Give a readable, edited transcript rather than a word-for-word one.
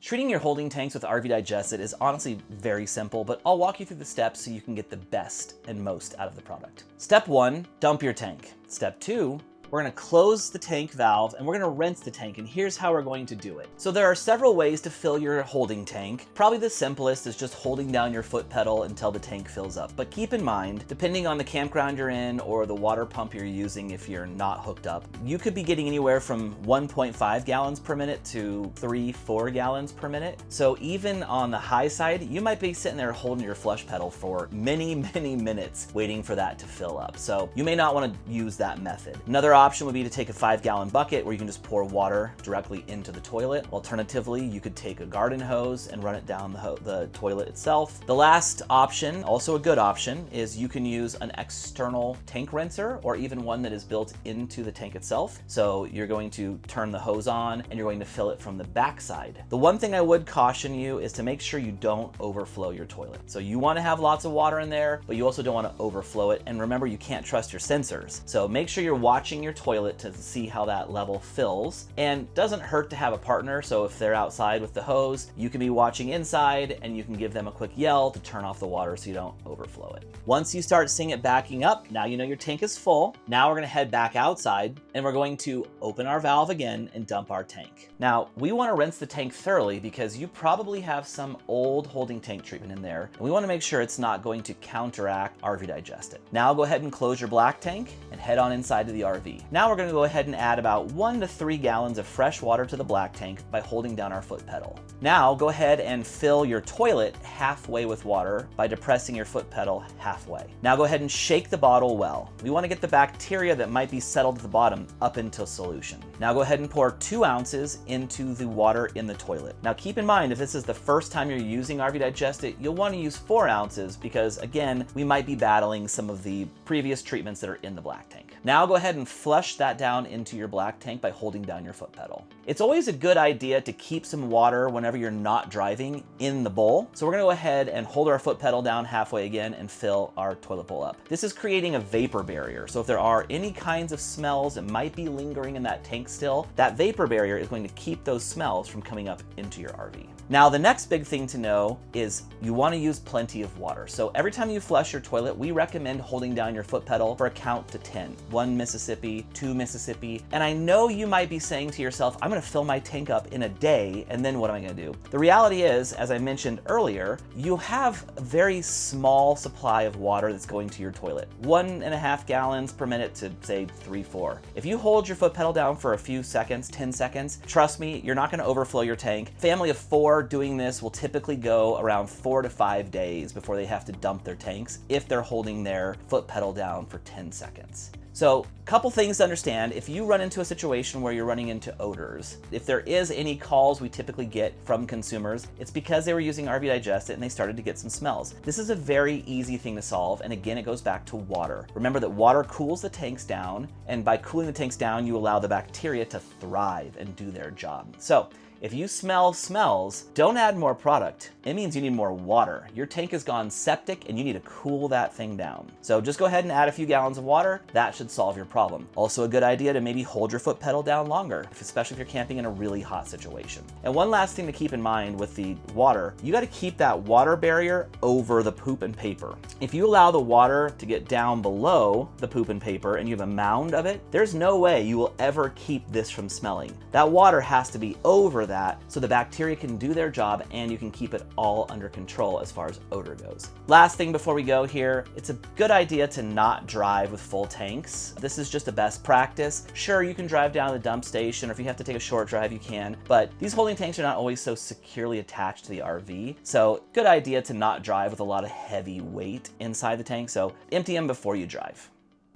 Treating your holding tanks with RV Digested is honestly very simple, but I'll walk you through the steps so you can get the best and most out of the product. Step 1, dump your tank. Step 2, we're going to close the tank valve and we're going to rinse the tank, and here's how we're going to do it. So there are several ways to fill your holding tank. Probably the simplest is just holding down your foot pedal until the tank fills up. But keep in mind, depending on the campground you're in or the water pump you're using if you're not hooked up, you could be getting anywhere from 1.5 gallons per minute to 3-4 gallons per minute. So even on the high side, you might be sitting there holding your flush pedal for many minutes waiting for that to fill up. So you may not want to use that method. Another option would be to take a 5-gallon bucket where you can just pour water directly into the toilet. Alternatively, you could take a garden hose and run it down the toilet itself. The last option, also a good option, is you can use an external tank rinser or even one that is built into the tank itself. So you're going to turn the hose on and you're going to fill it from the backside. The one thing I would caution you is to make sure you don't overflow your toilet. So you want to have lots of water in there, but you also don't want to overflow it. And remember, you can't trust your sensors. So make sure you're watching your toilet to see how that level fills, and doesn't hurt to have a partner. So if they're outside with the hose, you can be watching inside and you can give them a quick yell to turn off the water so you don't overflow it. Once you start seeing it backing up, now you know your tank is full. Now we're going to head back outside and we're going to open our valve again and dump our tank. Now we want to rinse the tank thoroughly because you probably have some old holding tank treatment in there, and we want to make sure it's not going to counteract RV Digested. Now go ahead and close your black tank and head on inside to the RV. Now we're going to go ahead and add about 1 to 3 gallons of fresh water to the black tank by holding down our foot pedal. Now go ahead and fill your toilet halfway with water by depressing your foot pedal halfway. Now go ahead and shake the bottle well. We want to get the bacteria that might be settled at the bottom up into solution. Now go ahead and pour 2 ounces into the water in the toilet. Now keep in mind, if this is the first time you're using RV Digested, you'll want to use 4 ounces because again, we might be battling some of the previous treatments that are in the black tank. Now go ahead and flush that down into your black tank by holding down your foot pedal. It's always a good idea to keep some water whenever you're not driving in the bowl. So we're going to go ahead and hold our foot pedal down halfway again and fill our toilet bowl up. This is creating a vapor barrier. So if there are any kinds of smells that might be lingering in that tank still, that vapor barrier is going to keep those smells from coming up into your RV. Now, the next big thing to know is you want to use plenty of water. So every time you flush your toilet, we recommend holding down your foot pedal for a count to 10. 1 Mississippi, 2 Mississippi. And I know you might be saying to yourself, I'm going to fill my tank up in a day, and then what am I going to do? The reality is, as I mentioned earlier, you have a very small supply of water that's going to your toilet. 1.5 gallons per minute to say 3-4. If you hold your foot pedal down for a few seconds, 10 seconds, trust me, you're not going to overflow your tank. Family of 4 doing this will typically go around 4 to 5 days before they have to dump their tanks if they're holding their foot pedal down for 10 seconds. So a couple things to understand. If you run into a situation where you're running into odors, if there is any calls we typically get from consumers, it's because they were using RV Digested and they started to get some smells. This is a very easy thing to solve, and again, it goes back to water. Remember that water cools the tanks down, and by cooling the tanks down, you allow the bacteria to thrive and do their job. So if you smell smells, don't add more product. It means you need more water. Your tank has gone septic and you need to cool that thing down. So just go ahead and add a few gallons of water. That should solve your problem. Also a good idea to maybe hold your foot pedal down longer, especially if you're camping in a really hot situation. And one last thing to keep in mind with the water, you got to keep that water barrier over the poop and paper. If you allow the water to get down below the poop and paper and you have a mound of it, there's no way you will ever keep this from smelling. That water has to be over that so the bacteria can do their job and you can keep it all under control as far as odor goes. Last thing before we go here, it's a good idea to not drive with full tanks. This is just a best practice. Sure, you can drive down to the dump station, or if you have to take a short drive, you can, but these holding tanks are not always so securely attached to the RV. So good idea to not drive with a lot of heavy weight inside the tank. So empty them before you drive.